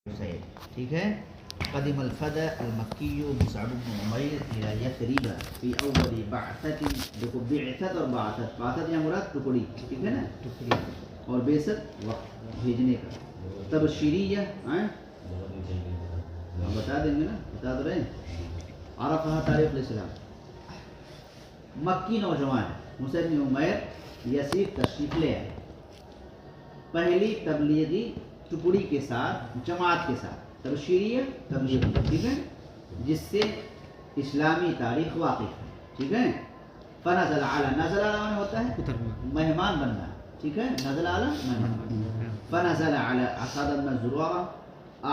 ٹھیک ہے. قدم الفدى المکی مصعب بن عمیر الى یثرب فی اول بعثت. دیکھو بعثت اور بعثت، بعثت یا مراد ٹکڑی، ٹھیک ہے نا، ٹکڑی، اور بعثت وقت بھیجنے کا. تبشیریہ ہم بتا دیں گے نا، بتا تو رہے ہیں. عرفہ تاریخ الاسلام. مکی نوجوان مصعب بن عمیر یثرب تشریف لے آئے پہلی تبلیغی ٹکڑی کے ساتھ، جماعت کے ساتھ. تبشیریہ تبلیغ، ٹھیک ہے، جس سے اسلامی تاریخ واقف ہے. ٹھیک ہے. فنزل علی، نزل علی ہوتا ہے مہمان بننا، ٹھیک ہے، نزل علی مہمان. فنزل علی اسد بن زرارہ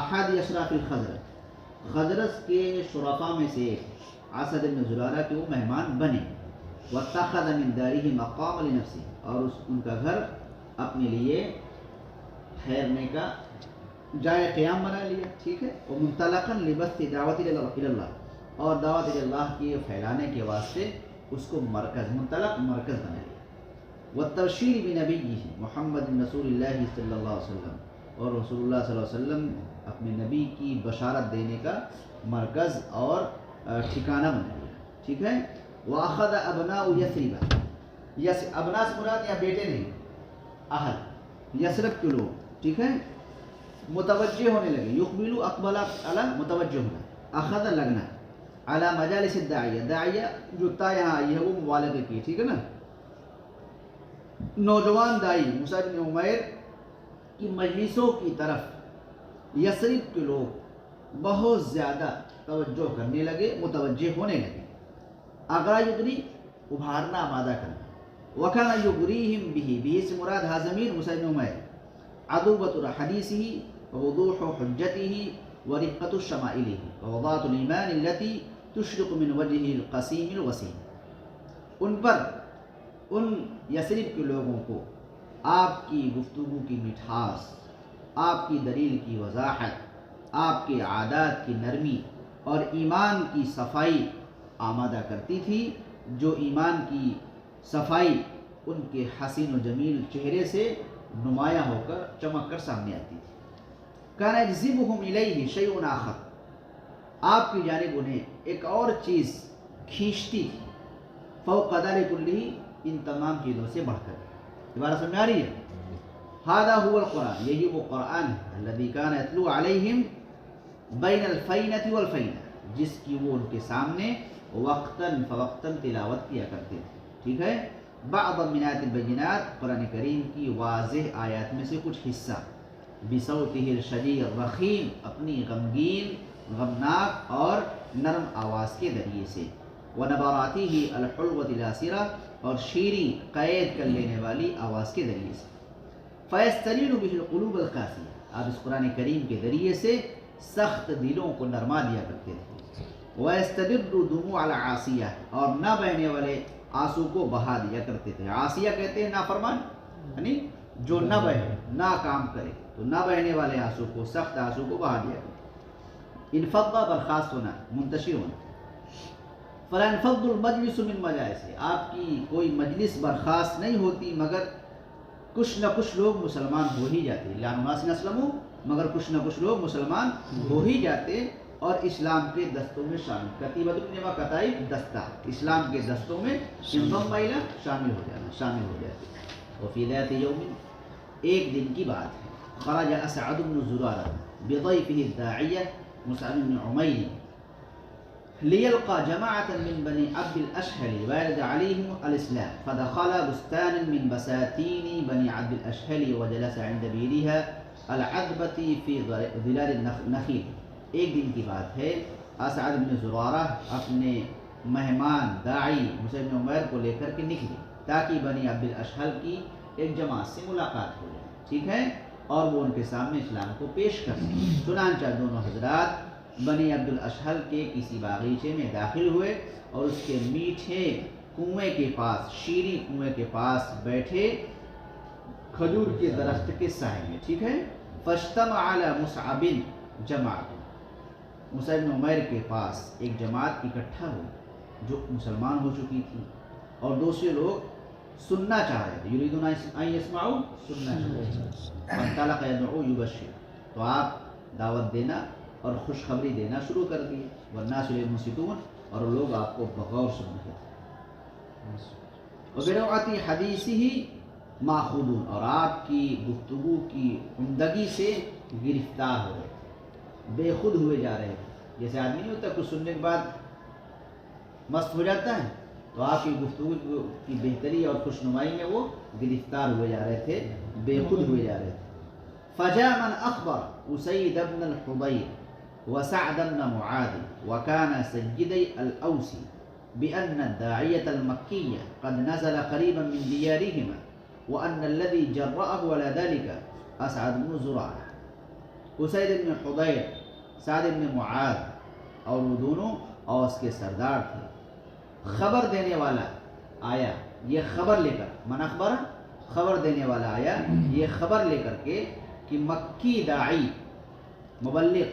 احد اشراف الخزرج، خزرج کے شرفاء میں سے اسد بن زرارہ کے وہ مہمان بنے. واتخذ من داره مقام لنفسه، اور ان کا گھر اپنے لیے ٹھہرنے کا جائے قیام بنا لیا. ٹھیک ہے. اور منطلقا لبث دعوت اللہ، اور دعوت اللہ کی پھیلانے کے واسطے اس کو مرکز، منطلق مرکز بنا لیا. والتبشیر بنبیہ محمد رسول اللہ صلی اللہ علیہ وسلم، اور رسول اللہ صلی اللہ علیہ وسلم اپنے نبی کی بشارت دینے کا مرکز اور ٹھکانہ بنا لیا. ٹھیک ہے. واخذ ابناء یثرب، ابناء سے مراد یا بیٹے نہیں، اہل یثرب کے لوگ، ٹھیک ہے، متوجہ ہونے لگے. یقبلوا اقبل علی، متوجہ ہونا، اخذ لگنا، علی مجالس الداعیہ، داعیہ جو تا یہاں آئی ہے وہ مبالغے کی، ٹھیک ہے نا. نوجوان دائی مصعب بن عمیر کی مجلسوں کی طرف یثرب کے لوگ بہت زیادہ توجہ کرنے لگے، متوجہ ہونے لگے. اغرا یغری، ابھارنا، آمادہ کرنا. وکان یغریہم بہ، بہ سے مراد ہا ضمیر مصعب بن عمیر. عذوبۃ حدیثہ ووضوح حجتہ ورقۃ شمائلہ ووضاحۃ الایمان التي تشرق من وجهه القسیم الوسیم. ان پر، ان یثرب کے لوگوں کو آپ کی گفتگو کی مٹھاس، آپ کی دلیل کی وضاحت، آپ کے عادات کی نرمی اور ایمان کی صفائی آمادہ کرتی تھی، جو ایمان کی صفائی ان کے حسین و جمیل چہرے سے نمایاں ہو کر، چمک کر سامنے آتی تھی. کان یجذبہم الیہ شیء آخر، آپ کی جانب انہیں ایک اور چیز کھینچتی تھی. فوق ذلک کلہ، ان تمام چیزوں سے بڑھ کر. دوبارہ سمجھ آ رہی ہے. ھذا ھو القرآن، یہی وہ قرآن ہے. الذی کان یتلو علیہم بین الفینۃ والفینہ، جس کی وہ ان کے سامنے وقتاً فوقتاً تلاوت کیا کرتے تھے. ٹھیک ہے. بعض من آیات البینات، قرآن کریم کی واضح آیات میں سے کچھ حصہ. بصوتہ الشجی الرخیم، اپنی غمگین، غمناک اور نرم آواز کے ذریعے سے. ونبراتہ الحلوۃ الاسرہ، اور شیریں قید کر لینے والی آواز کے ذریعے سے. فیستلین بہ القلوب القاسیہ، آپ اس قرآن کریم کے ذریعے سے سخت دلوں کو نرما دیا کرتے تھے. ویستدر دموع العاصیہ، اور نہ بہنے والے آنسو کو بہا دیا کرتے تھے. عاصیہ کہتے ہیں نافرمان، یعنی جو نہ بہے، نہ کام کرے، تو نہ بہنے والے آنسو کو، سخت آنسو کو بہا دیا کرتے. انفض، برخاست ہونا، منتشر ہونا. فلا ينفض المجلس من مجالسه، آپ کی کوئی مجلس برخاست نہیں ہوتی مگر کچھ نہ کچھ لوگ مسلمان ہو ہی جاتے. لا ناس اسلموا، مگر کچھ نہ کچھ لوگ مسلمان ہو ہی جاتے اور اسلام کے دستوں میں شامل. کتیبۃ النما، کتائب دستہ، اسلام کے دستوں میں انضم الى، شامل ہو جانا، شامل ہو جاتے. وفی ذات یوم، ایک دن کی بات ہے. خرج اسعد بن زرارہ بضیفہ الداعیہ مصعب بن عمیر لیلقى جماعة من بني عبد الأشهل ويرد عليهم الإسلام، فدخل بستانا من بساتين بني عبد الأشهل وجلس عند بيرها العذبة في ظلال النخيل. ایک دن کی بات ہے، اسعد بن زرارہ اپنے مہمان داعی مصعب بن عمیر کو لے کر کے نکلے تاکہ بنی عبد الاشہل کی ایک جماعت سے ملاقات ہو جائے. ٹھیک ہے. اور وہ ان کے سامنے اسلام کو پیش کر سکیں. چنانچہ دونوں حضرات بنی عبد الاشہل کے کسی باغیچے میں داخل ہوئے اور اس کے میٹھے کنویں کے پاس، شیریں کنویں کے پاس بیٹھے کھجور کے درخت کے سائے میں. ٹھیک ہے. فاجتمع علی مصعب جماعت، مصعب بن عمیر کے پاس ایک جماعت اکٹھا ہوئی جو مسلمان ہو چکی تھی اور دوسرے لوگ سننا چاہ رہے تھے. یریدون ان یسمعوا، سننا چاہ رہے تھے. فانطلق یدعو یبشر، تو آپ دعوت دینا اور خوشخبری دینا شروع کر دی. والناس للمنصتون، اور لوگ آپ کو بغور سن رہے تھے. وبروعۃ حدیثہ ماخوذون، اور آپ کی گفتگو کی عمدگی سے گرفتار ہو رہے تھے، بے خود ہوئے جا رہے تھے. جیسے آدمی نہیں ہوتا کچھ سننے کے بعد مست ہو جاتا ہے، تو آپ کی گفتگو کی بہتری اور خوشنمائی میں وہ گرفتار ہوئے جا رہے تھے، بے خود ہوئے جا رہے تھے. فجاء من اخبر اسید بن الحضیر وسعد بن معاذ وكان سيدي الأوس بأن الداعية المكي قد نزل قريبا من ديارهما وأن الذي جرأه على ذلك أسعد بن زرارة. اسید بن حضیر، سعد بن معاذ، اور وہ دونوں اوس کے سردار تھے. خبر دینے والا آیا، یہ خبر لے کر، من اخبر خبر دینے والا آیا یہ خبر لے کر کے کہ مکی داعی مبلغ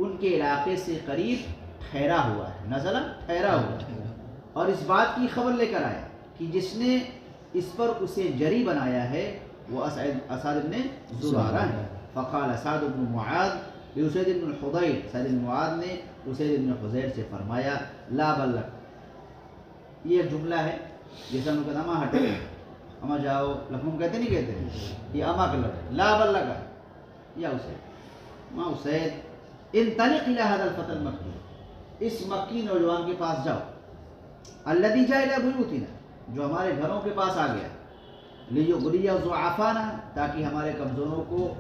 ان کے علاقے سے قریب ٹھہرا ہوا ہے. نزلہ ٹھہرا ہوا ہے، اور اس بات کی خبر لے کر آیا کہ جس نے اس پر اسے جری بنایا ہے وہ اسعد بن زرارہ ہے. فقال سعد بن معاذ لاسید بن الحضیر، سعد بن معاذ نے اسید بن حضیر سے فرمایا لا بلغ. یہ ایک جملہ ہے جیسے ہم لوگ کہتے ہیں اما ہٹو، اما جاؤ، لکھنؤ کہتے نہیں کہتے، یہ اما کا لفظ. لا بلغ یا اسید، ما اسید انطلق الى هذا الفتى المکی، اس مکی نوجوان کے پاس جاؤ. الذي جاء الى بیوتنا، جو ہمارے گھروں کے پاس آ گیا. لیغری ضعفانا، تاکہ ہمارے کمزوروں کو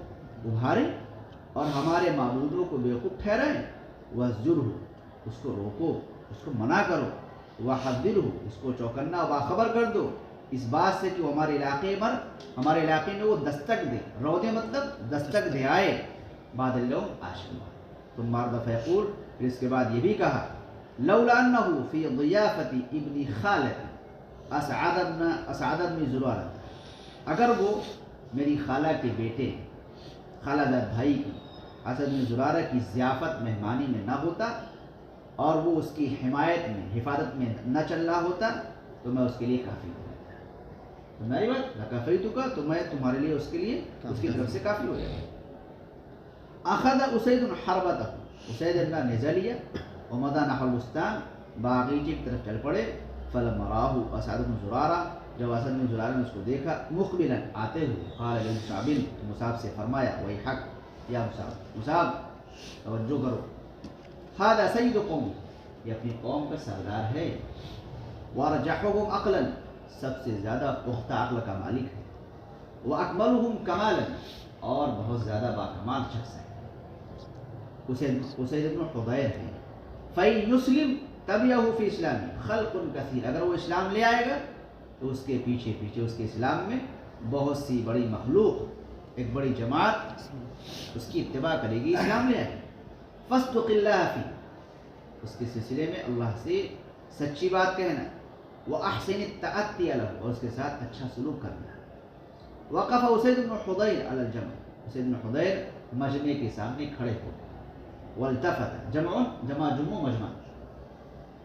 ابھارے اور ہمارے معبودوں کو بیوقوف ٹھہرائیں. وزجرہ، اس کو روکو، اس کو منع کرو. وحذرہ، اس کو چوکنا و باخبر کر دو اس بات سے کہ وہ ہمارے علاقے میں وہ دستک دے. رودے مطلب دستک دے آئے. بعد اليوم آشکار. ثم مرد فیقول، پھر اس کے بعد یہ بھی کہا لولا انہ فی ضیافت ابن خالت اسعد بن زرارہ، اگر وہ میری خالہ کے بیٹے، خالہ داد بھائی کی اسعد بن زرارہ کی ضیافت مہمانی میں نہ ہوتا اور وہ اس کی حمایت میں حفاظت میں نہ چل رہا ہوتا تو میں اس کے لیے کافی ہو جاتا. تمہاری بات لکفیتک، تو میں تمہارے لیے اس کے لیے اس کی طرف سے کافی ہو جاتا. اخذ اسید حربتہ، اسید اپنا نیزہ لیا ومضى نحو البستان، باغیچے کی طرف چل پڑے. فلما راہ اسعد بن زرارہ، جب اسعد بن زرارہ نے اس کو دیکھا مقبلا آتے ہوئے، قال لمصعب، مصعب سے فرمایا ویحک یا مصعب توجہ کرو، هذا سید قوم، یہ اپنی قوم کا سردار ہے. وارجحهم عقلا، سب سے زیادہ پختہ عقل کا مالک ہے. واکملهم کمالا، اور بہت زیادہ باکمال شخص ہے. اسید بن حضیر ہے. فَإِن يُسْلِمْ تَبِعَهُ فِي اسلام خلق کثیر، اگر وہ اسلام لے آئے گا تو اس کے پیچھے اس کے اسلام میں بہت سی بڑی مخلوق، ایک بڑی جماعت اس کی اتباع کرے گی، اسلام لے آئے گی. فَاسْتُقِ اللَّهَ فِي، اس کے سلسلے میں اللہ سے سچی بات کہنا. وَأَحْسِنِ التَّأَتِّيَ لَهُ، اور اس کے ساتھ اچھا سلوک کرنا. وقف اسید بن حضیر علی الجمع، اسید بن حضیر مجمع کے سامنے کھڑے ہو گئے. والتفت، جمع مجمع.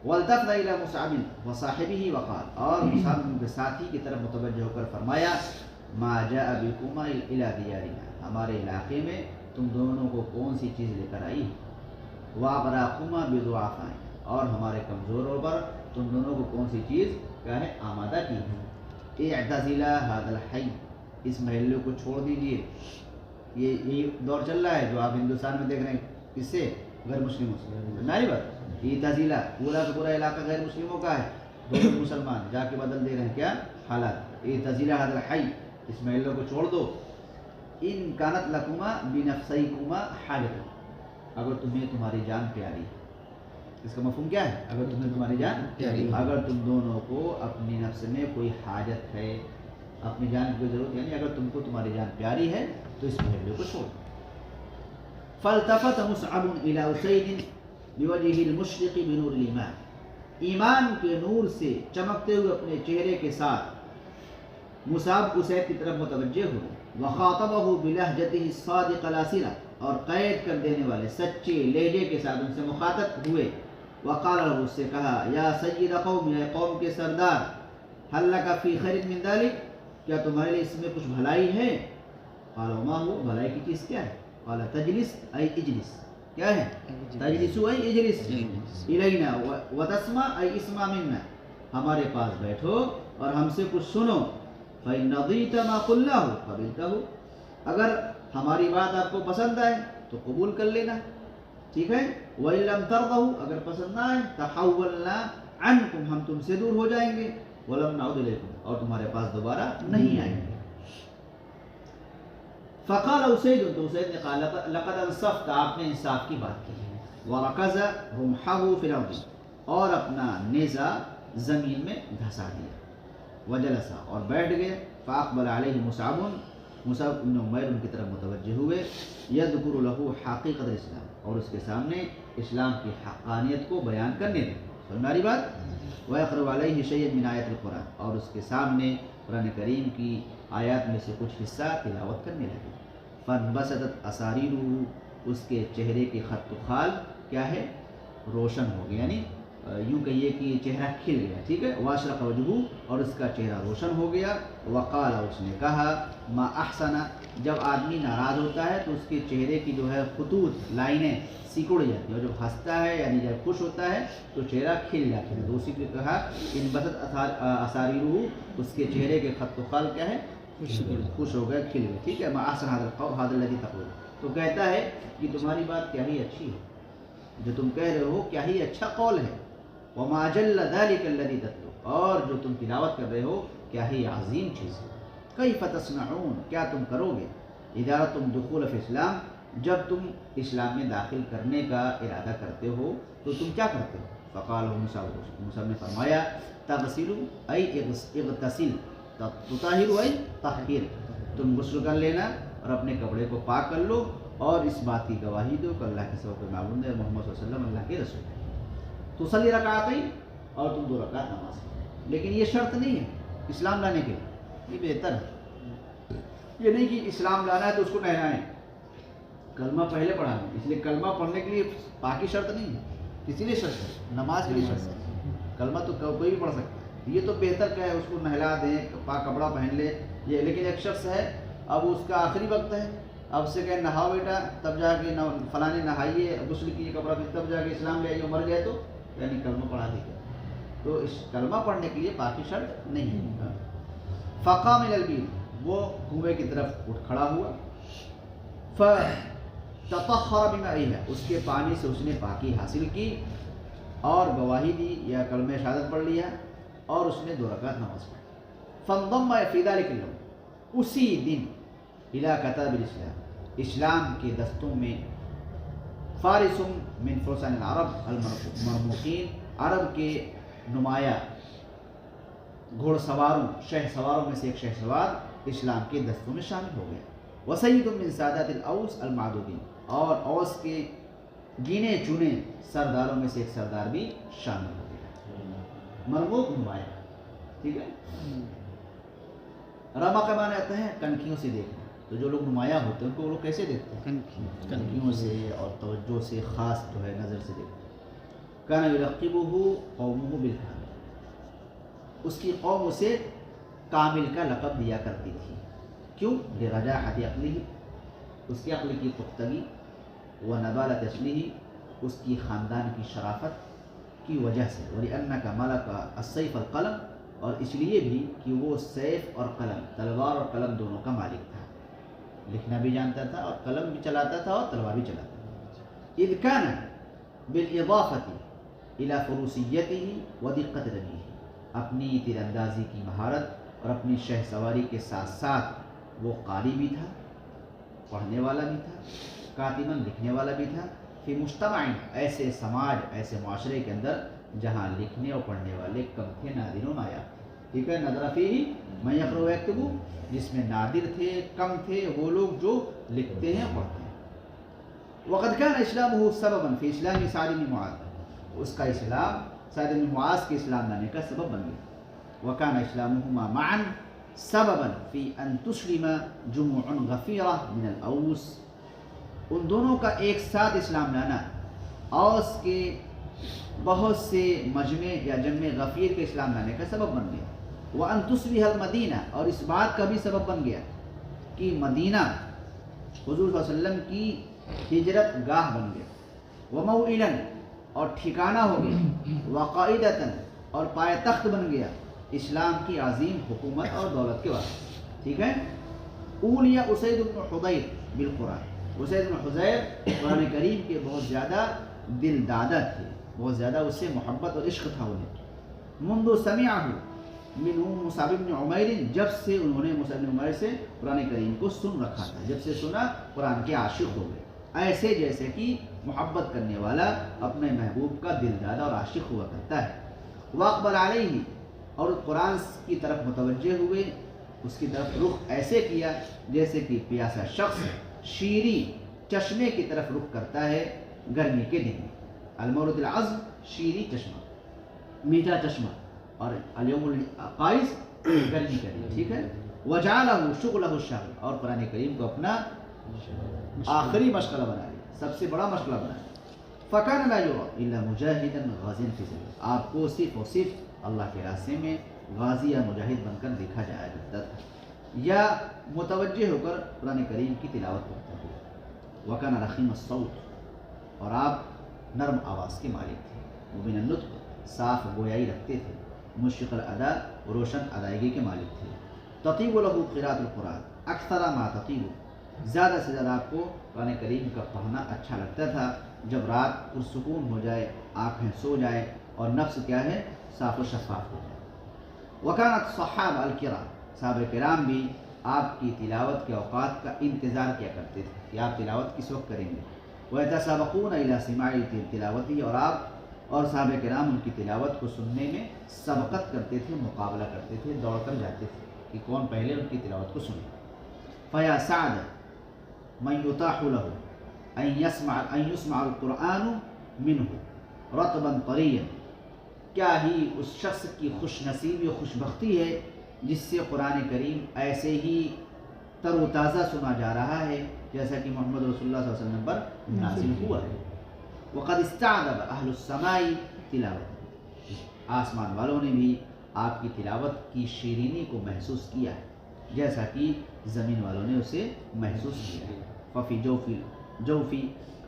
والتفت الى مصعب وصاحبه وقال، اور مصعب کے ساتھی کی طرف متوجہ ہو کر فرمایا ما جاء بكما الى ديارنا، ہمارے علاقے میں تم دونوں کو کون سی چیز لے کر آئی ہے. واغراقما بضعفاء، اور ہمارے کمزوروں پر تم دونوں کو کون سی چیز کیا ہے آمادہ کی ہے. اعتزلا هذا الحي، اس محلے کو چھوڑ دیجیے. یہی دور چل رہا ہے جو آپ ہندوستان میں دیکھ رہے ہیں، کس سے؟ غیر مسلموں سے. ناری بات، یہ تزیلہ پورا کا پورا علاقہ غیر مسلموں کا ہے. دو مسلمان جا کے بدل دے رہے ہیں کیا حالات. یہ تزیلہ هذا الحي، اس محلے کو چھوڑ دو. ان کانت لکما بنفسیکما حاجت، اگر تمہیں تمہاری جان پیاری ہے. اس کا مفہوم کیا ہے؟ اگر تمہیں تمہاری جان پیاری، اگر تم دونوں کو اپنی نفس میں کوئی حاجت ہے، اپنی جان کی ضرورت، یعنی اگر تم کو تمہاری جان پیاری ہے تو اس محلے کو چھوڑ. فالتفت مصعب الى اسید بوجهه المشرق بنور الایمان، ایمان کے نور سے چمکتے ہوئے اپنے چہرے کے ساتھ مصعب اسید کی طرف متوجہ ہوئے. وخاطبه بلہجته الصادقة الأصیلة، اور قید کر دینے والے سچے لہجے کے ساتھ ان سے مخاطب ہوئے. وقال له، اس سے کہا یا سید قوم، یا قوم کے سردار، هل لك في خیر من ذلك، کیا تمہارے لیے اس میں کچھ بھلائی ہے؟ قال وما هو، بھلائی کی چیز کیا ہے؟ قال تجلس أي اجلس، کیا ہے تجلسو أي اجلس إلينا وتسمع أي اسمع منا، ہمارے پاس بیٹھو اور ہم سے کچھ سنو. فإن رضيت ما قلناه قبلته، اگر ہماری بات آپ کو پسند آئے تو قبول کر لینا، ٹھیک ہے. وإن لم ترضوا، اگر پسند نہ آئے تحولنا عنكم، ہم تم سے دور ہو جائیں گے. ولم نعود إليكم، اور تمہارے پاس دوبارہ نہیں آئیں گے. فقال اسید، تو اسید نے کہا لقد انصفت، آپ نے انصاف کی بات کی ہے. ورکز رمحه في الارض، اور اپنا نیزہ زمین میں دھسا دیا. وجلس، اور بیٹھ گئے. فاقبل علیہ مصعب، مصعب بن عمیر ان کی طرف متوجہ ہوئے. یذکر له حقیقت الاسلام، اور اس کے سامنے اسلام کی حقانیت کو بیان کرنے لگے. سمجھ بات. ويقرأ علیہ شیئا من آیات القرآن، اور اس کے سامنے قرآن کریم کی آیات میں سے کچھ حصہ تلاوت کرنے لگے. فانبسطت اساریرہ، اس کے چہرے کے خط و خال کیا ہے روشن ہو گیا، یعنی یوں کہیے کہ چہرہ کھل گیا، ٹھیک ہے. واشرق وجہہ، اور اس کا چہرہ روشن ہو گیا. وقال، اس نے کہا ما احسن، جب آدمی ناراض ہوتا ہے تو اس کے چہرے کی جو ہے خطوط لائنیں سکڑ جاتی ہیں، اور جب ہنستا ہے یعنی جب خوش ہوتا ہے تو چہرہ کھل جاتا ہے. تو اسی کو کہا انبسط اساریرہ، اس کے چہرے کے خط و خال کیا ہے خوش ہو گئے، کھل گئے، ٹھیک ہے. ما احسن هذا القول هذا الذي تقول، تو کہتا ہے کہ تمہاری بات کیا ہی اچھی ہے، جو تم کہہ رہے ہو کیا ہی اچھا قول ہے. وما جل ذلك الذي تتلو، اور جو تم تلاوت کر رہے ہو کیا ہی عظیم چیز ہے. کیف تصنعون، کیا تم کرو گے. اذا تم دخول فی اسلام، جب تم اسلام میں داخل کرنے کا ارادہ کرتے ہو تو تم کیا کرتے ہو. فقال موسیٰ نے فرمایا تغسل ای اغتسل، تطہر ای طہر، تم غسل کر لینا اور اپنے کپڑے کو پاک کر لو، اور اس بات کی گواہی دو کہ اللہ کے سوا کوئی معبود نہیں، محمد صلی اللہ علیہ وسلم اللہ کے رسول ہے. تصلی رکعتین، اور تم 2 رکعت نماز پڑھو. لیکن یہ شرط نہیں ہے اسلام لانے کے لیے، یہ بہتر ہے. یہ نہیں کہ اسلام لانا ہے تو اس کو نہلائیں، کلمہ پہلے پڑھانا ہے. اس لیے کلمہ پڑھنے کے لیے پاکی شرط نہیں ہے، اسی لیے شرط ہے، نماز کے لیے شرط ہے. کلمہ تو کوئی بھی پڑھ سکتا ہے. یہ تو بہتر کیا ہے اس کو نہلا دیں، پاک کپڑا پہن لے. یہ لیکن ایک شخص ہے اب اس کا آخری وقت ہے، اب سے کہ نہاؤ بیٹا تب جا کے فلاں نہائیے غسل کیجیے کپڑا پھر تب جا کے اسلام لے آئیے، مر جائے تو یعنی کلمہ پڑھا دیجیے. تو اس کلمہ پڑھنے کے لیے پاکی شرط نہیں ہے. فقام الی البیر، وہ کنویں کی طرف اٹھ کھڑا ہوا. فتطہر بمائها، اس کے پانی سے اس نے پاکی حاصل کی اور گواہی دی یا کلمہ شہادت پڑھ لیا، اور اس نے 2 رکعت نماز پڑھی. فانضم فی ذلک اليوم، اسی دن الی کتاب الاسلام، اسلام کے دستوں میں فارس من فرسان العرب المرموقین، عرب کے نمایاں گھوڑ سواروں شہ سواروں میں سے ایک شہ سوار اسلام کے دستوں میں شامل ہو گیا. وسید من سادات الاوس المعدودین، اور اوس کے گنے چنے سرداروں میں سے ایک سردار بھی شامل ہو گیا. مرموق نمایاں، ٹھیک ہے. رما کا معنی آتا ہے کنکھیوں سے دیکھنا. تو جو لوگ نمایاں ہوتے ہیں ان کو وہ لوگ کیسے دیکھتے ہیں؟ کنکھیوں سے اور توجہ سے، خاص جو ہے نظر سے دیکھتے ہیں. کان یلقبہ قومہ بالکامل، اس کی قوم اسے کامل کا لقب دیا کرتی تھی. کیوں؟ لرجاحت عقلہ، اس کی عقل کی پختگی، ونبالۃ نسلہ، اس کی خاندان کی شرافت کی وجہ سے. ولأنک ملک السیف القلم، اور اس لیے بھی کہ وہ سیف اور قلم، تلوار اور قلم دونوں کا مالک تھا. لکھنا بھی جانتا تھا اور قلم بھی چلاتا تھا اور تلوار بھی چلاتا تھا. اذ کان بالاضافۃ الی فروسیتہ ودقۃ رمیہ، اپنی تیر اندازی کی مہارت اور اپنی شہ سواری کے ساتھ ساتھ وہ قاری بھی تھا، پڑھنے والا بھی تھا، کاتباً لکھنے والا بھی تھا. فی مجتمع، ایسے سماج، ایسے معاشرے کے اندر جہاں لکھنے اور پڑھنے والے کم تھے، نادر و نایاب. ٹھیک ہے. نظر فیہ من یقرأ و یکتب، جس میں نادر تھے، کم تھے وہ لوگ جو لکھتے ہیں پڑھتے ہیں. وقد کان اسلامہ سببا فی اسلام سعد بن معاذ، اس کا اسلام سعد بن معاذ کے اسلام لانے کا سبب بن گیا. وکان اسلامہما معا سببا فی ان تسلم جموع غفیرہ من الاوس، ان دونوں کا ایک ساتھ اسلام لانا اوس کے بہت سے مجمع یا جمع غفیر کے اسلام لانے کا سبب بن گیا. وان تصبح المدینہ، اور اس بات کا بھی سبب بن گیا کہ مدینہ حضور صلی اللہ علیہ وسلم کی ہجرت گاہ بن گیا، وموئلن اور ٹھکانہ ہو گیا، وقائدتن اور پائے تخت بن گیا اسلام کی عظیم حکومت اور دولت کے واسطے. ٹھیک ہے. اولیہ اسید بن حضیر بالقرآن، اسید بن حضیر قرآن کریم کے بہت زیادہ دل دادا تھے، بہت زیادہ اس سے محبت اور عشق تھا انہیں. منذ سمعہ منہ مصعب بن عمیر، جب سے انہوں نے مصعب بن عمیر سے قرآن کریم کو سن رکھا تھا، جب سے سنا قرآن کے عاشق ہو گئے، ایسے جیسے کہ محبت کرنے والا اپنے محبوب کا دل دادا اور عاشق ہوا کرتا ہے. واقبل علیہ اور قرآن کی طرف متوجہ ہوئے، اس کی طرف رخ ایسے کیا جیسے کہ پیاسا شخص شیریں چشمے کی طرف رخ کرتا ہے گرمی کے دن میں. المورد العذب شیریں چشمہ، میٹھا چشمہ، اور الیوم القائز گرمی کا دن. ٹھیک ہے. وجعلہ شغلہ الشاغل، اور قرآن کریم کو اپنا آخری مشغلہ بنا لیا، سب سے بڑا مشغلہ بنا لیا. فکان لا یری الا مجاہدا غازیا فی سبیل اللہ، آپ کو صرف اور صرف اللہ کے راستے میں غازی یا مجاہد بن کر دیکھا جایا کرتا تھا، یا متوجہ ہو کر قرآن کریم کی تلاوت کرتا تھا. وکان رخیم الصوت، اور آپ نرم آواز کے مالک تھے. مبین النطق، صاف گویائی رکھتے تھے. مشرق الادا، روشن ادائیگی کے مالک تھے. تطیب له قراءۃ القرآن اکثر ما تطیب، زیادہ سے زیادہ آپ کو قرآن کریم کا پڑھنا اچھا لگتا تھا جب رات پرسکون ہو جائے، آنکھیں سو جائے اور نفس کیا ہے صاف و شفاف ہو جائے. وکانت صحابہ الکرام، صحابہ کرام بھی آپ کی تلاوت کے اوقات کا انتظار کیا کرتے تھے کہ آپ تلاوت کس وقت کریں گے. ویتسابقون الی سماع تلاوتی، اور آپ اور صحابہ کرام ان کی تلاوت کو سننے میں سبقت کرتے تھے، مقابلہ کرتے تھے، دوڑ کر جاتے تھے کہ کون پہلے ان کی تلاوت کو سنے. فیا سعد من یتاح له ان یسمع القرآن منه رطبا طریا، کیا ہی اس شخص کی خوش نصیبی و خوش بختی ہے جس سے قرآن کریم ایسے ہی تر و تازہ سنا جا رہا ہے جیسا کہ محمد رسول اللہ صلی اللہ علیہ وسلم پر نازل ہوا ہے. وقد استعذب اہل السماء تلاوت، آسمان والوں نے بھی آپ کی تلاوت کی شیرینی کو محسوس کیا ہے جیسا کہ زمین والوں نے اسے محسوس کیا ہے. ففی جوفی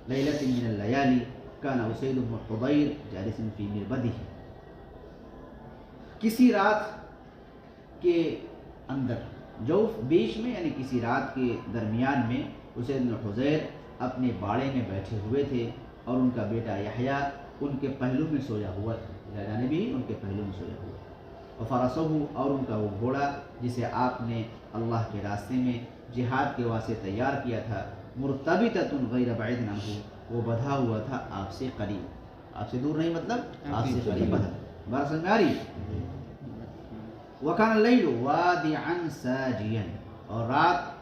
لیلۃ من اللیالی کان اسید بن حضیر جالس فی مربدہ، کسی رات کے اندر، جوف بیچ میں یعنی کسی رات کے درمیان میں اسید بن حضیر اپنے باڑے میں بیٹھے ہوئے تھے اور ان کا بیٹا یحییٰ ان کے پہلو میں سویا ہوا تھا، یحییٰ نے بھی ان کے پہلو میں سویا ہوا. وفرسہ، اور ان کا وہ گھوڑا جسے آپ نے اللہ کے راستے میں جہاد کے واسطے تیار کیا تھا، مرتبطۃ غیر بعید عنہ، وہ بندھا ہوا تھا آپ سے قریب، آپ سے دور نہیں مطلب آپ سے قریب بندھا. بات سمجھ میں آ رہی؟ وکان اللیل وادعا ساجیا، اور رات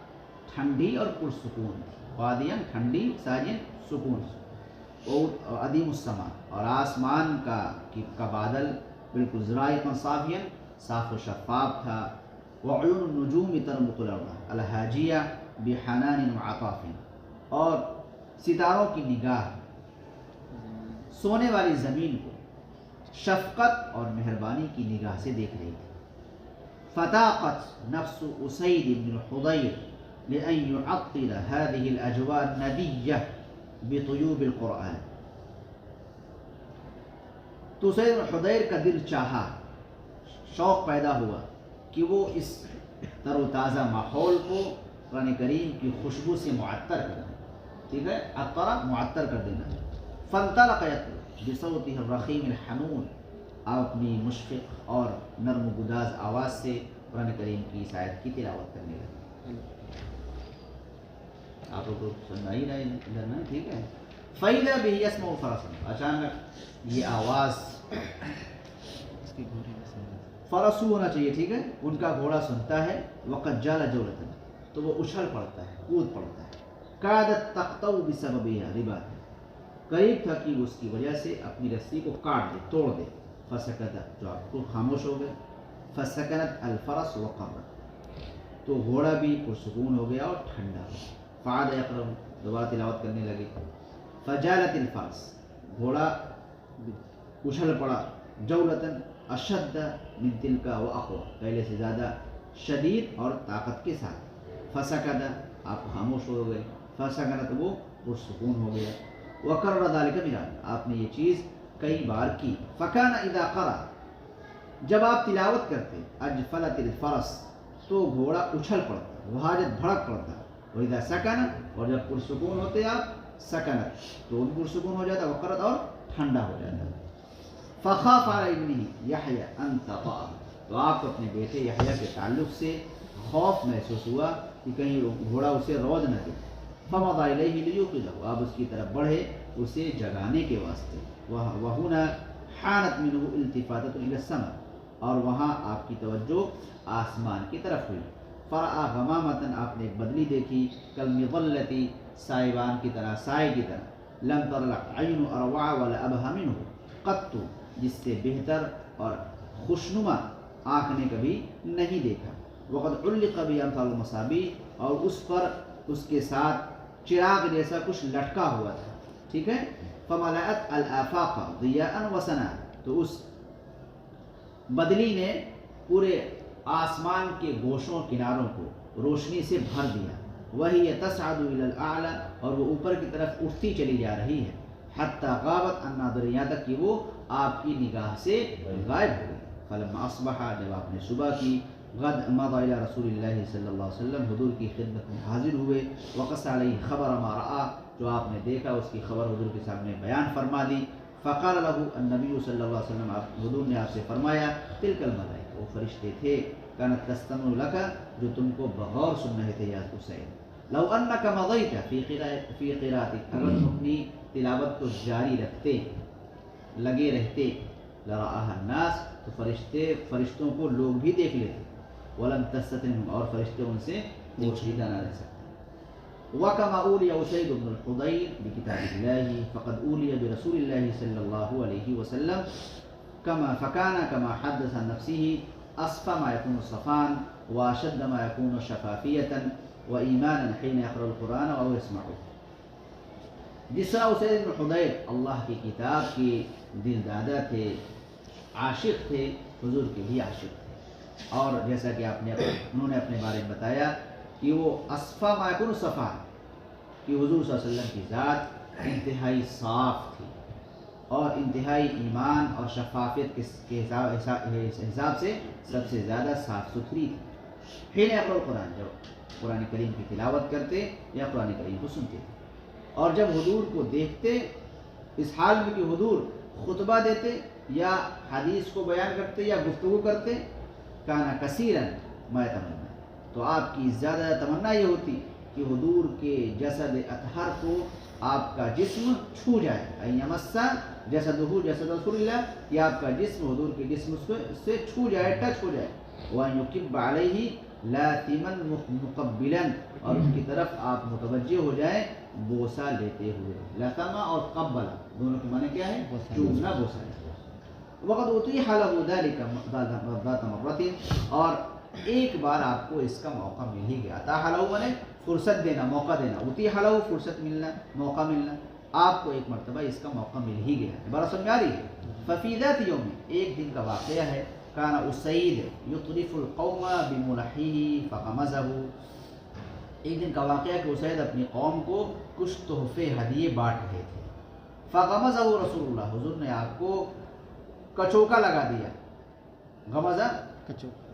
ٹھنڈی اور پرسکون تھی. وادعا ٹھنڈی، ساجیا سکون، اور عدیم السما، اور آسمان کا بادل بالکل ذرائق صافیا، صاف و شفاف تھا. وعیون النجوم ترمق الارض الحاجیہ بحنان وعطاف، اور ستاروں کی نگاہ سونے والی زمین کو شفقت اور مہربانی کی نگاہ سے دیکھ رہی تھی. فطاقت نفس اسید بن الحضیر لأن يعطل هذه الأجواء الندیہ بطیوب القرآن، تو اسید بن حضیر کا دل چاہا، شوق پیدا ہوا کہ وہ اس تر و تازہ ماحول کو قرآن کریم کی خوشبو سے معطر کر دیں. ٹھیک ہے، عطرہ معطر کر دینا. فانطلق یطلب بصوته الرخیم الحنون، آپ اپنی مشفق اور نرم و گداز آواز سے قرآن کریم کی اس آیت کی تلاوت کرنے لگے. آپ کو سننا ہی رہے ادھر نا. ٹھیک ہے. فَإِذَا بِهِ يَسْمَعُ فَرَسًا، اچانک یہ آواز، فرسو ہونا چاہیے، ٹھیک ہے، ان کا گھوڑا سنتا ہے. وقد جال جولتا، تو وہ اچھل پڑتا ہے، کود پڑتا ہے. کادت تقطع بسببها رباطا، قریب تھا کہ اس کی وجہ سے اپنی رسی کو کاٹ دے، توڑ دے. فسکت، جو آپ کو خاموش ہو گئے. فسکنت الفرس وقرت، تو گھوڑا بھی پرسکون ہو گیا اور ٹھنڈا ہو گیا. فعاد یقرأ، دوبارہ تلاوت کرنے لگے. فجالت الفرس، گھوڑا اچھل پڑا. جولتاً اشد من تلک و اقوى، پہلے سے زیادہ شدید اور طاقت کے ساتھ. فسکت، آپ خاموش ہو گئے. فسکنت وہ پرسکون ہو گیا. وکرر ذلک مرارا آپ نے یہ چیز کئی بار کی. فکان اذا قرأ جب آپ تلاوت کرتے اجفلت الفرس تو گھوڑا اچھل پڑتا وہاجت بھڑک پڑتا. وَإِذَا سَكَنَ اور جب پرسکون ہوتے آپ سکنت تو ان پرسکون ہو جاتا. وقرت اور ٹھنڈا ہو جاتا. فخاف علی ابنہ یحییٰ ان تطأ تو آپ کو اپنے بیٹے یحییٰ کے تعلق سے خوف محسوس ہوا کہ کہیں گھوڑا اسے روز نہ دے. فمضى الیہ لیوقظہ آپ اس کی طرف بڑھے اسے جگانے کے واسطے. وہنا حانت منہ التفاتۃ الی السماء اور وہاں آپ کی توجہ آسمان کی طرف ہوئی. فرآ غمامۃ آپ نے ایک بدلی دیکھی کالمظلۃ سائبان کی طرح سائے کی طرح. لم تطلع عین اروع ولا ابہى منہ قط جس سے بہتر اور خوشنما آنکھ نے کبھی نہیں دیکھا. وقد علق به امثال المصابیح اور اس پر اس کے ساتھ چراغ جیسا کچھ لٹکا ہوا تھا. ٹھیک ہے. فملأت الآفاق ضیاء وسنا تو اس بدلی نے پورے آسمان کے گوشوں کناروں کو روشنی سے بھر دیا. وہی تصعد الی الاعلی اور وہ اوپر کی طرف اٹھتی چلی جا رہی ہے. حتی غابت عن ناظر یہاں تک کہ وہ آپ کی نگاہ سے غائب ہو گئی. فلما اصبح جب آپ نے صبح کی غد مضى الى رسول اللہ صلی اللہ علیہ وسلم حضور کی خدمت میں حاضر ہوئے. وقص علیہ خبر ما رأى جو آپ نے دیکھا اس کی خبر حضور کے سامنے بیان فرما دی. فقال له النبی صلی اللہ علیہ وسلم حضور نے آپ سے فرمایا تلک الملائکہ وہ فرشتے تھے كانت تستمع لك جو تم کو بغور سن رہے تھے یا حسین. لو انك مضيت في قراءتك اگر تم اپنی تلاوت کو جاری رکھتے لگے رہتے لرآها الناس تو فرشتوں کو لوگ بھی دیکھ لیتے. ولم تستطع اور فرشتے ان سے پوشیدہ نہ رہ سکتے. وكما أولي أسيد بن الحضير بكتاب الله فقد أولي برسول الله صلى الله عليه وسلم كما حدث عن نفسه أصفى ما يكون الصفان وأشد ما يكون شفافية وإيمانا حين يقرأ القرآن وهو يسمعه. جس طرح اسید بن حضیر اللہ کی کتاب کے دل دادا تھے عاشق تھے حضور کے بھی عاشق تھے. اور جیسا کہ انہوں نے اپنے بارے میں بتایا کہ وہ اصفا ما یکون صفا کہ حضور صلی اللہ علیہ وسلم کی ذات انتہائی صاف تھی اور انتہائی ایمان اور شفافیت کے حساب سے سب سے زیادہ صاف ستھری تھی. حین یقرأ القرآن جب قرآن کریم کی تلاوت کرتے یا قرآن کریم کو سنتے تھے. اور جب حضور کو دیکھتے اس حال میں کہ حضور خطبہ دیتے یا حدیث کو بیان کرتے یا گفتگو کرتے کانا کثیرا ما یتمنى تو آپ کی زیادہ تمنا یہ ہوتی کہ حضور کے جسد اطہر کو آپ کا جسم چھو جائے. ان یمس جسدہ جسد رسول اللہ کہ آپ کا جسم حضور کے جسم سے چھو جائے ٹچ ہو جائے. وان یکب علیہ لاثما مقبلا اور ان کی طرف آپ متوجہ ہو جائیں بوسہ لیتے ہوئے. لثما اور قبل دونوں کے معنی کیا ہے؟ چومنا بوسہ لینا. وقد اتیح له ذلك ذات مرة اور ایک بار آپ کو اس کا موقع مل ہی گیا. اتاح له معنی فرصت دینا موقع دینا. اتیح له فرصت ملنا موقع ملنا. آپ کو ایک مرتبہ اس کا موقع مل ہی گیا. بڑا سمجھ آ رہی ہے. ففی ذات یوم ایک دن کا واقعہ ہے. کان اسید یطرف القوم بملحیہ فغمزہ ایک دن کا واقعہ کہ اسید اپنی قوم کو کچھ تحفے ہدیے بانٹ رہے تھے. فغمزہ رسول اللہ حضور نے آپ کو کچوکا لگا دیا. غمزہ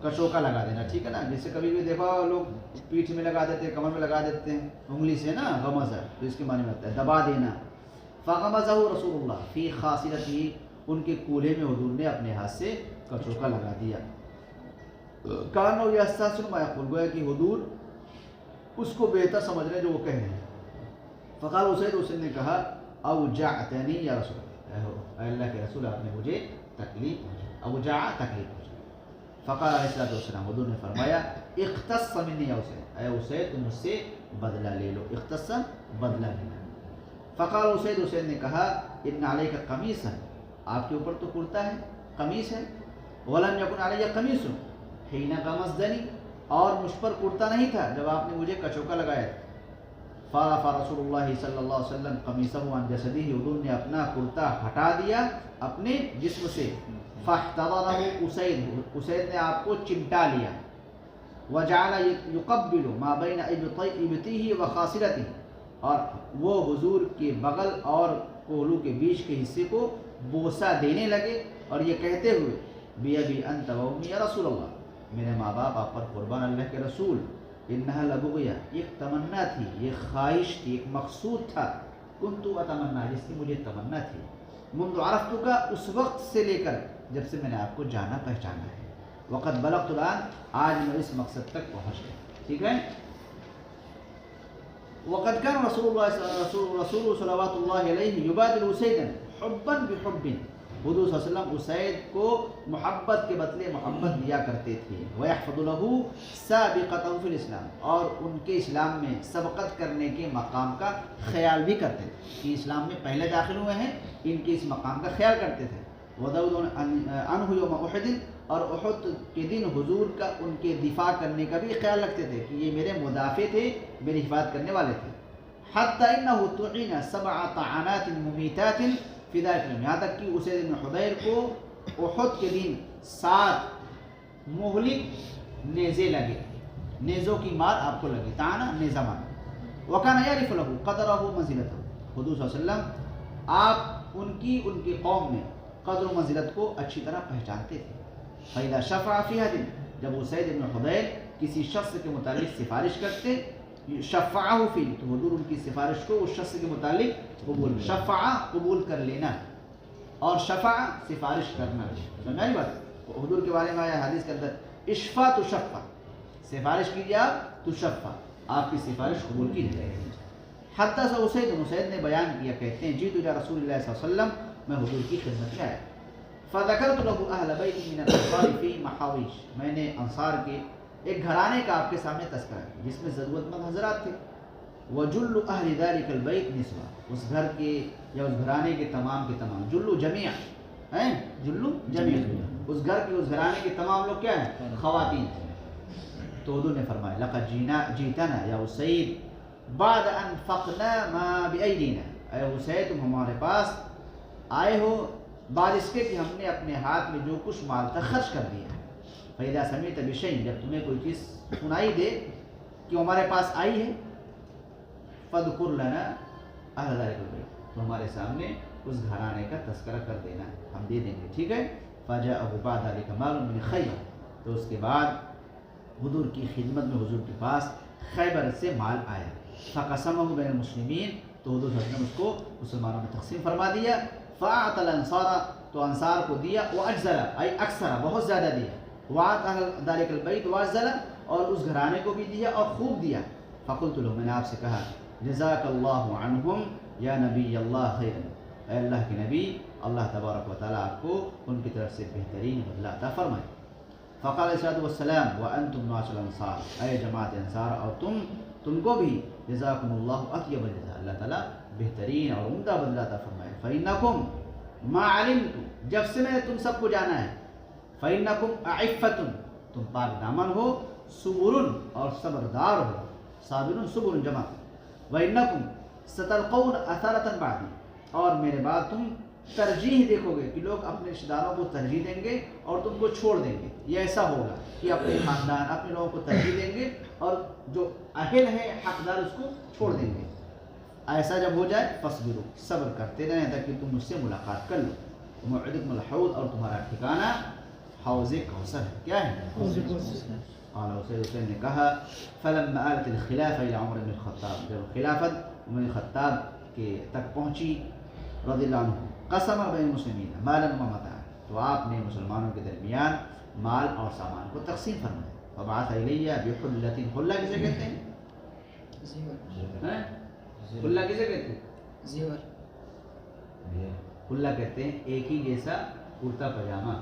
کچوکا لگا دینا. ٹھیک ہے نا. جیسے کبھی بھی دیکھا لوگ پیٹھ میں لگا دیتے ہیں کمر میں لگا دیتے ہیں انگلی سے نا غمزہ تو اس کے معنی میں ہوتا ہے دبا دینا. فغمزہ رسول اللہ فی خاصرتہ ان کے کولے میں حضور نے اپنے ہاتھ سے کچوکا لگا دیا. کانو یستحسن ما یقول گویا کہ حضور اس کو بہتر سمجھ رہے ہیں جو وہ کہہ رہے ہیں. فقال اسید نے کہا اوجعتنی یا رسول اللہ اے اللہ کے رسول آپ نے مجھے تکلیف پہنچائی. اوجع تکلیف پہنچائی. فقال علیہ السلام حضور نے فرمایا اختص منی یا اسید اے اسید تم مجھ سے بدلہ لے لو. اختص بدلہ لینا. فقال اسید نے کہا ان علیک قمیصا آپ کے اوپر تو کرتا ہے قمیص ہے. ولم یکن علی قمیص حین غمزنی اور مجھ پر کرتا نہیں تھا جب آپ نے مجھے کچوکا لگایا تھا. فرفع رسول اللہ صلی اللہ علیہ وسلم قمیصہ عن جسدہ حضور نے اپنا کرتا ہٹا دیا اپنے جسم سے. فاحتضنہ اسید نے آپ کو چمٹا لیا. وجعل یقبل ما بین ابطیہ وخاصرتہ اور وہ حضور کے بغل اور کولو کے بیچ کے حصے کو بوسہ دینے لگے اور یہ کہتے ہوئے بی ابی انت و امی یا رسول اللہ، میرے ماں باپ آپ پر قربان اللہ کے رسول، انہا لبغیہ، ایک تمنا تھی، ایک خواہش تھی، ایک مقصود تھا، کنت اتمنا، جس کی مجھے تمنا تھی، منذ عرفتک، اس وقت سے لے کر جب سے میں نے آپ کو جانا پہچانا ہے، وقت بلغت الآن، آج میں اس مقصد تک پہنچ گیا. ٹھیک ہے. وقد كان رسول صلوات الله عليه يبادل اسیدا حبا بحب، حضور صلی اللہ علیہ وسلم اسید کو محبت کے بدلے محبت دیا کرتے تھے. ويحفظ له سابقته في الاسلام، اور ان کے اسلام میں سبقت کرنے کے مقام کا خیال بھی کرتے تھے کہ اسلام میں پہلے داخل ہوئے ہیں، ان کے اس مقام کا خیال کرتے تھے. وذود عنه يوم احد، اور احد کے دن حضور کا ان کے دفاع کرنے کا بھی خیال رکھتے تھے کہ یہ میرے مدافع تھے، میری حفاظت کرنے والے تھے. حتی انه طعن 7 طعنات ممیتات فی ذلک اليوم، یہاں تک کہ اسید بن حضیر کو احد کے دن 7 مہلک نیزے لگے، نیزوں کی مار آپ کو لگی، طعنہ نیزہ مار. وکان یعرف له قدره منزلته، حضور صلی اللہ علیہ وسلم آپ ان کی قوم میں قدر و منزلت کو اچھی طرح پہچانتے تھے. فَإِذَا شَفَعَ فِي حَدٍ، جب اسید بن حضیر کسی شخص کے متعلق سفارش کرتے، شفعہ فی، تو حضور ان کی سفارش کو اس شخص کے متعلق قبول، شفعہ قبول کر لینا اور شفعہ سفارش کرنا. سمجھا یہ بات؟ حضور کے بارے میں آیا حدیث کے اندر اشفع تو شفع، سفارش کیجیے آپ تو شفع، آپ کی سفارش قبول کی جائے گی. حتیٰ سے اسید نے بیان کیا، کہتے ہیں جیت الى رسول اللہ صلی اللہ علیہ وسلم، میں حضور کی خدمت میں آیا. فذکرت له اہل بیت من الانصار فی محاویش، میں نے انصار کے ایک گھرانے کا آپ کے سامنے تذکرہ کیا جس میں ضرورت مند حضرات تھے. وجل اہل ذلک البیت نسوہ، اس گھر کے یا اس گھرانے کے تمام جلو جمیع ہیں، جلو جمیع، اس گھر کے اس گھرانے کے تمام لوگ کیا ہیں؟ خواتین تھے. تو حضور نے فرمایا لقد جیتنا یا اسید بعد ان فقنا ما بایدینا، اے اسید تم ہمارے پاس آئے ہو بعد اس کے کہ ہم نے اپنے ہاتھ میں جو کچھ مال تھا خرچ کر دیا. فَإِذَا سَمِعْتَ بِشَيْءٍ، جب تمہیں کوئی چیز سنائی دے کہ ہمارے پاس آئی ہے، فَاذْكُرْ لَنَا أَهْلَ ذَلِكَ الْبَيْتِ، تو ہمارے سامنے اس گھرانے کا تذکرہ کر دینا، ہم دے دیں گے. ٹھیک ہے. فَجَاءَهُ بَعْدَ ذَلِكَ مَالٌ مِنْ خَيْبَرَ، تو اس کے بعد حضور کی خدمت میں حضور کے پاس خیبر سے مال آیا. فَقَسَمَهُ بَيْنَ الْمُسْلِمِينَ، تو حضور صلی اللہ علیہ وسلم اس کو مسلمانوں میں تقسیم فرما دیا. فَأَعْطَى الْأَنصَارَ، تو انصار کو دیا، وَأَجْزَلَ أي اکثر، بہت زیادہ دیا. وَأَعْطَى أَهْلَ ذَلِكَ الْبَيْتِ وَأَجْزَلَ، اور اس گھرانے کو بھی دیا اور خوب دیا. فَقُلْتُ لَهُ، میں نے آپ سے کہا جزاک اللہ عنہم یا نبی اللہ خیر، اے اللہ کے نبی، اللہ تبارک و تعالیٰ آپ کو ان کی طرف سے بہترین بدلہ عطا فرمائے. فقال علیہ الصلوۃ والسلام وانتم معاشر الانصار، اے جماعت انصار اور تم کو بھی جزاکم اللہ اطیب الجزاء، اللہ تعالیٰ بہترین اور عمدہ بدلہ عطا فرمائے. فإنکم ما علمت، جب سے میں نے تم سب کو جانا ہے، فإنکم اعفۃ، تم پاک دامن ہو، صبر، اور صبردار ہو، صابر صبر جمع. وإنکم ستلقون اثرۃ بعدی، اور میرے بعد تم ترجیح دیکھو گے کہ لوگ اپنے رشتہ داروں کو ترجیح دیں گے اور تم کو چھوڑ دیں گے. یہ ایسا ہوگا کہ اپنے خاندان اپنے لوگوں کو ترجیح دیں گے اور جو اہل ہے حقدار اس کو چھوڑ دیں گے. ایسا جب ہو جائے فاصبروا، صبر کرتے رہیں تاکہ تم مجھ سے ملاقات کر لو. موعدکم الحوض، اور تمہارا ٹھکانہ حوض کوثر ہے. کیا ہے؟ قال حسین نے کہا فلما آلت الخلافہ الى عمر بن الخطاب، جب خلافت عمر بن خطاب کے تک پہنچی رضی اللہ عنہ، قسم بین المسلمین مالا و متاعا، تو آپ نے مسلمانوں کے درمیان مال اور سامان کو تقسیم فرمایا. فبعث الیہ بحلۃ، حلہ کسے کہتے ہیں؟ حلہ کسے کہتے ہیں؟ زیور. حلہ کہتے ہیں ایک ہی جیسا کرتا پاجامہ،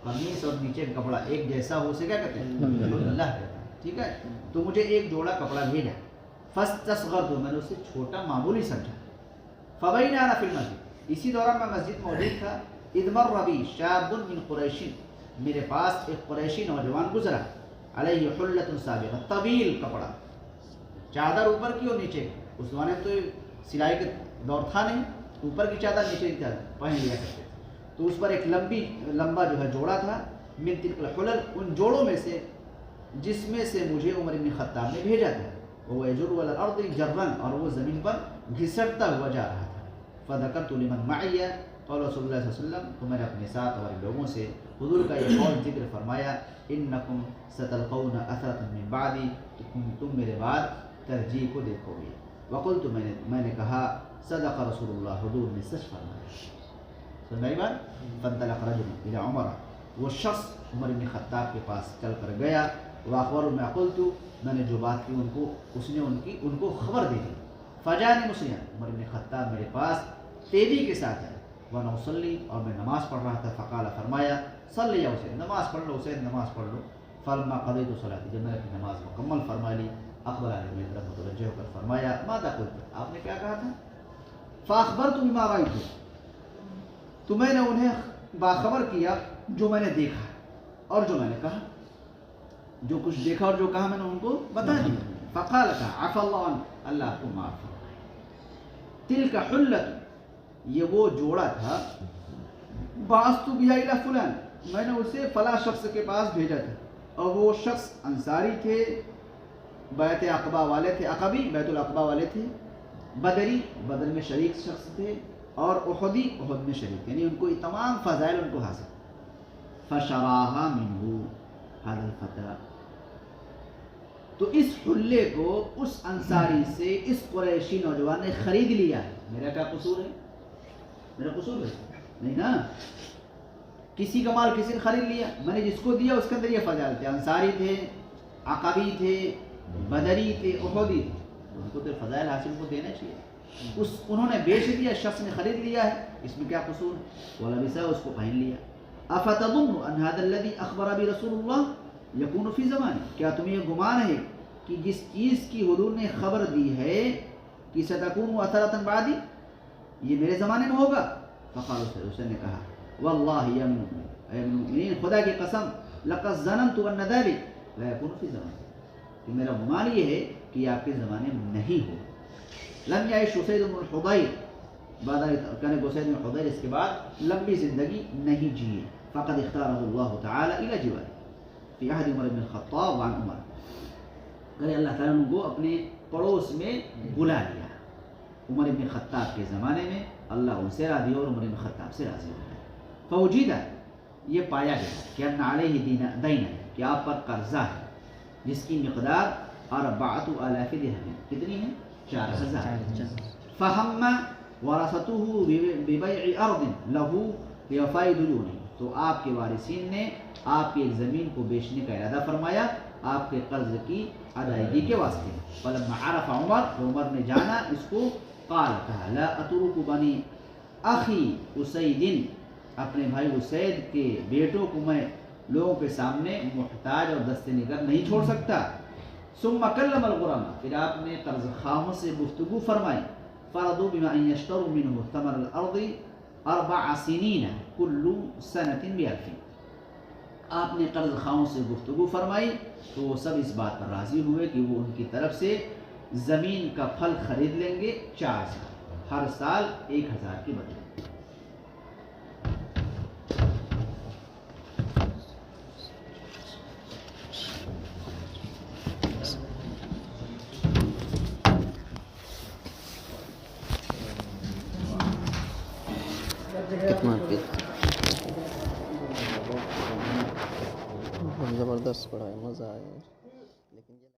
قمیص اور نیچے کا کپڑا ایک جیسا ہو، اسے کیا کہتے ہیں؟ حلہ کہتے ہیں. ٹھیک ہے. تو مجھے ایک جوڑا کپڑا بھیجا، فاستصغرت، میں نے اسے چھوٹا معمولی سمجھا. فبین انا فی المسجد، اسی دوران میں مسجد موجود تھا. اذ مر بی شاب من قریش، میرے پاس ایک قریشی نوجوان گزرا. علیہ حلۃ سابغہ، طویل کپڑا، چادر اوپر کی اور نیچے کی. اس زمانے میں تو سلائی کا دور تھا نہیں، اوپر کی چادر نیچے کی چادر پہن لیا کرتے. تو اس پر ایک لمبا جو ہے جوڑا تھا. من تلک الحلل، ان جوڑوں میں سے جس میں سے مجھے عمر بن خطاب نے بھیجا تھا. وہ یجر علی الارض جرا، اور وہ زمین پر گھسٹتا ہوا جا رہا تھا. فذکرت لمن معی، قال رسول اللہ صلی اللہ علیہ وسلم، تو میں نے اپنے ساتھ والے لوگوں سے حضور کا یہ قول ذکر فرمایا، انکم ستلقون اثرۃ من بعدی، تم میرے بعد ترجیح کو دیکھو گے. وقلت، میں نے کہا، صدق رسول اللہ، حضور نے سچ فرمایا. سمجھ بات. فانطلق رجل الى عمر، وہ شخص عمر بن خطاب کے پاس چل کر گیا. واخبر ما قلت، میں نے جو بات کی اس نے ان کو خبر دے دی. فجانی مسلم، عمر بن خطاب میرے پاس تیزی کے ساتھ آئے. وانا اصلی، اور میں نماز پڑھ رہا تھا. فقال، فرمایا، صلی یا حسین، نماز پڑھ لو حسین، نماز پڑھ لو. فلما قضیت صلاتی، جب میں نے اپنی نماز مکمل فرما لی، اقبل علیہ میری طرف متوجہ ہو کر فرمایا، ماذا قلت، آپ نے کیا کہا تھا؟ فاخبرت بما رأیت، تو میں نے انہیں باخبر کیا جو میں نے دیکھا اور جو میں نے کہا. جو کچھ دیکھا اور جو کہا میں نے ان کو بتا دیا. فقال، کہا، عفا اللہ عنہ، اللہ آپ کو معاف فرمائے. تلک حلت، یہ وہ جوڑا تھا، بعثت بها الى فلان، میں نے اسے فلاں شخص کے پاس بھیجا تھا، اور وہ شخص انصاری تھے، بیعت عقبہ والے تھے، عقبی بیت العقبہ والے تھے، بدری بدر میں شریک شخص تھے، اور احدی احد میں شریک، یعنی ان کو یہ تمام فضائل ان کو حاصل. فشراها منه هذا الفتى، تو اس حلے کو اس انصاری سے اس قریشی نوجوان نے خرید لیا ہے. میرا کیا قصور ہے؟ میرا قصور ہے نہیں نا. کسی کا مال کسی نے خرید لیا، میں نے جس کو دیا اس کے اندر یہ فضائل تھے، انصاری تھے، عقبی تھے، بدری تھے، احدی تھے، ان کو تو فضائل حاصل کو دینا چاہیے. انہوں نے بیچ دیا، شخص نے خرید لیا ہے، اس میں کیا قصور ہے؟ ولبسہ، اس کو پہن لیا. افتظن ان هذا الذي اخبر به رسول اللہ یکون فی زمانے، کیا تمہیں یہ گمان ہے کہ جس چیز کی حضور نے خبر دی ہے کہ ستکون اثرۃ بعدی، یہ میرے زمانے میں ہوگا؟ فقال، اس نے کہا، واللہ یا المؤمنین، خدا کی قسم، لقد ظننت ان ذلك لا يكون فی زمانے، کہ میرا گمان یہ ہے کہ یہ آپ کے زمانے میں نہیں ہو. لم یعش اسید بن الحضیر، کہنے کو اسید بن حضیر اس کے بعد لمبی زندگی نہیں جیے. فقد اختارہ اللہ تعالی الی جوارہ فی عہد عمر بن الخطاب وعن عمر، کہ اللہ تعالیٰ نے کو اپنے پڑوس میں بلا لیا. عمر بن خطاب کے زمانے میں اللہ ان سے راضی اور عمر بن خطاب سے راضی ہو گیا. فوجیدہ، یہ پایا گیا کہ ان علیہ دین، کہ آپ پر قرضہ ہے، جس کی مقدار 4,000 درہم، کتنی ہے؟ 4,000. فہم ورثته ببیع ارض له لوفاء دیونہ، تو آپ کے وارثین نے آپ کی ایک زمین کو بیچنے کا ارادہ فرمایا آپ کے قرض کی ادائیگی کے واسطے. فلما عرف عمر، تو عمر نے جانا اس کو، قال، کہا، لا اترک بنی اخی اسید، اپنے بھائی اسید کے بیٹوں کو میں لوگوں کے سامنے محتاج اور دستے نگر نہیں چھوڑ سکتا. ثم کلم الغرماء، پھر آپ نے قرض خواہوں سے گفتگو فرمائی. فرضوا بما ان یشتروا منه ثمر الارض 4 سنین کل سنۃ ب1000. آپ نے قرض خواہوں سے گفتگو فرمائی تو وہ سب اس بات پر راضی ہوئے کہ وہ ان کی طرف سے زمین کا پھل خرید لیں گے 4 سال، ہر سال 1,000 کے بدلے. کتنا زبردست پڑھا ہے، مزہ آیا.